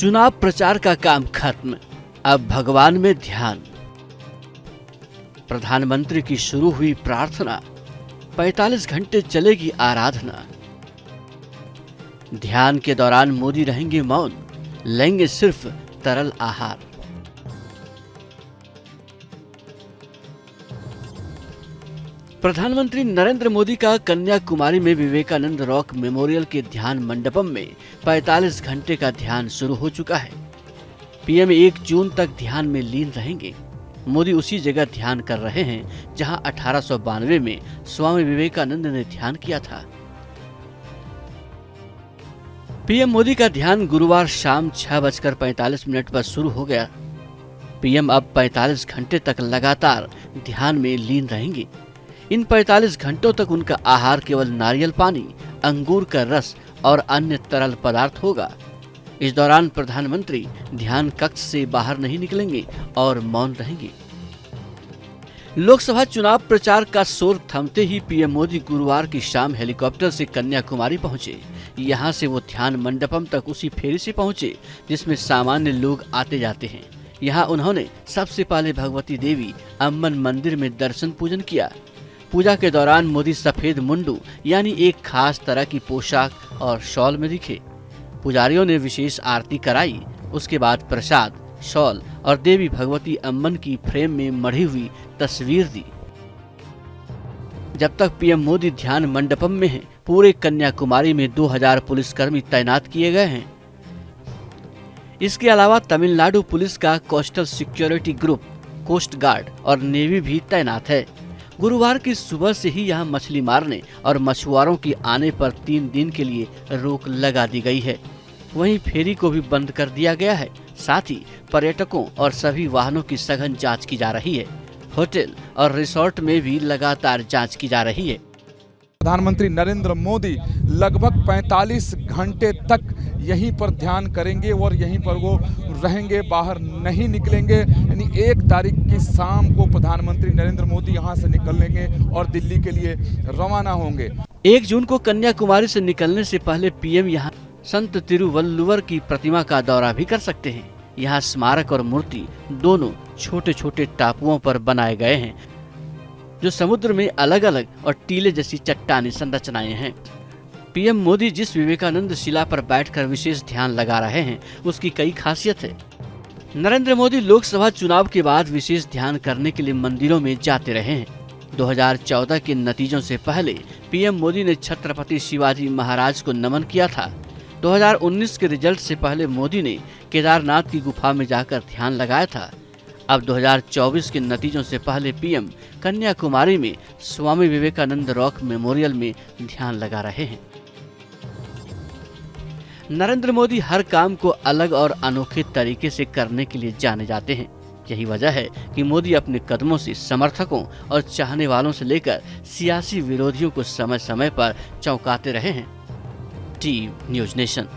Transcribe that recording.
चुनाव प्रचार का काम खत्म, अब भगवान में ध्यान। प्रधानमंत्री की शुरू हुई प्रार्थना, 45 घंटे चलेगी आराधना। ध्यान के दौरान मोदी रहेंगे मौन, लेंगे सिर्फ तरल आहार। प्रधानमंत्री नरेंद्र मोदी का कन्याकुमारी में विवेकानंद रॉक मेमोरियल के ध्यान मंडपम में 45 घंटे का ध्यान शुरू हो चुका है। पीएम 1 जून तक ध्यान में लीन रहेंगे। मोदी उसी जगह ध्यान कर रहे हैं जहां 1892 में स्वामी विवेकानंद ने ध्यान किया था। पीएम मोदी का ध्यान गुरुवार शाम 6:45 पर शुरू हो गया। पीएम अब 45 घंटे तक लगातार ध्यान में लीन रहेंगे। इन 45 घंटों तक उनका आहार केवल नारियल पानी, अंगूर का रस और अन्य तरल पदार्थ होगा। इस दौरान प्रधानमंत्री ध्यान कक्ष से बाहर नहीं निकलेंगे और मौन रहेंगे। लोकसभा चुनाव प्रचार का शोर थमते ही पीएम मोदी गुरुवार की शाम हेलीकॉप्टर से कन्याकुमारी पहुंचे। यहां से वो ध्यान मंडपम तक उसी फेरी से पहुंचे जिसमें सामान्य लोग आते जाते हैं। यहां उन्होंने सबसे पहले भगवती देवी अम्मन मंदिर में दर्शन पूजन किया। पूजा के दौरान मोदी सफेद मुंडू यानी एक खास तरह की पोशाक और शॉल में दिखे। पुजारियों ने विशेष आरती कराई। उसके बाद प्रसाद, शॉल और देवी भगवती अम्मन की फ्रेम में मढ़ी हुई तस्वीर दी। जब तक पीएम मोदी ध्यान मंडपम में हैं, पूरे कन्याकुमारी में 2000 पुलिसकर्मी तैनात किए गए हैं। इसके अलावा तमिलनाडु पुलिस का coastal security group, coast guard और नेवी भी तैनात है। गुरुवार की सुबह से ही यहां मछली मारने और मछुआरों के आने पर 3 दिन के लिए रोक लगा दी गई है। वहीं फेरी को भी बंद कर दिया गया है। साथ ही पर्यटकों और सभी वाहनों की सघन जांच की जा रही है। होटल और रिसोर्ट में भी लगातार जांच की जा रही है। प्रधानमंत्री नरेंद्र मोदी लगभग 45 घंटे तक यहीं पर ध्यान करेंगे और यहीं पर वो रहेंगे, बाहर नहीं निकलेंगे। यानी 1 तारीख की शाम को प्रधानमंत्री नरेंद्र मोदी यहां से निकलेंगे और दिल्ली के लिए रवाना होंगे। 1 जून को कन्याकुमारी से निकलने से पहले पीएम यहां संत तिरुवल्लुवर की प्रतिमा का दौरा भी कर सकते हैं। यहाँ स्मारक और मूर्ति दोनों छोटे छोटे टापुओं पर बनाए गए हैं जो समुद्र में अलग अलग और टीले जैसी चट्टानी संरचनाएं हैं। पीएम मोदी जिस विवेकानंद शिला पर बैठकर विशेष ध्यान लगा रहे हैं उसकी कई खासियत है। नरेंद्र मोदी लोकसभा चुनाव के बाद विशेष ध्यान करने के लिए मंदिरों में जाते रहे हैं। 2014 के नतीजों से पहले पीएम मोदी ने छत्रपति शिवाजी महाराज को नमन किया था। 2019 के रिजल्ट से पहले मोदी ने केदारनाथ की गुफा में जाकर ध्यान लगाया था। अब 2024 के नतीजों से पहले पीएम कन्याकुमारी में स्वामी विवेकानंद रॉक मेमोरियल में ध्यान लगा रहे हैं। नरेंद्र मोदी हर काम को अलग और अनोखे तरीके से करने के लिए जाने जाते हैं। यही वजह है कि मोदी अपने कदमों से समर्थकों और चाहने वालों से लेकर सियासी विरोधियों को समय समय पर चौंकाते रहे हैं। Team news nation.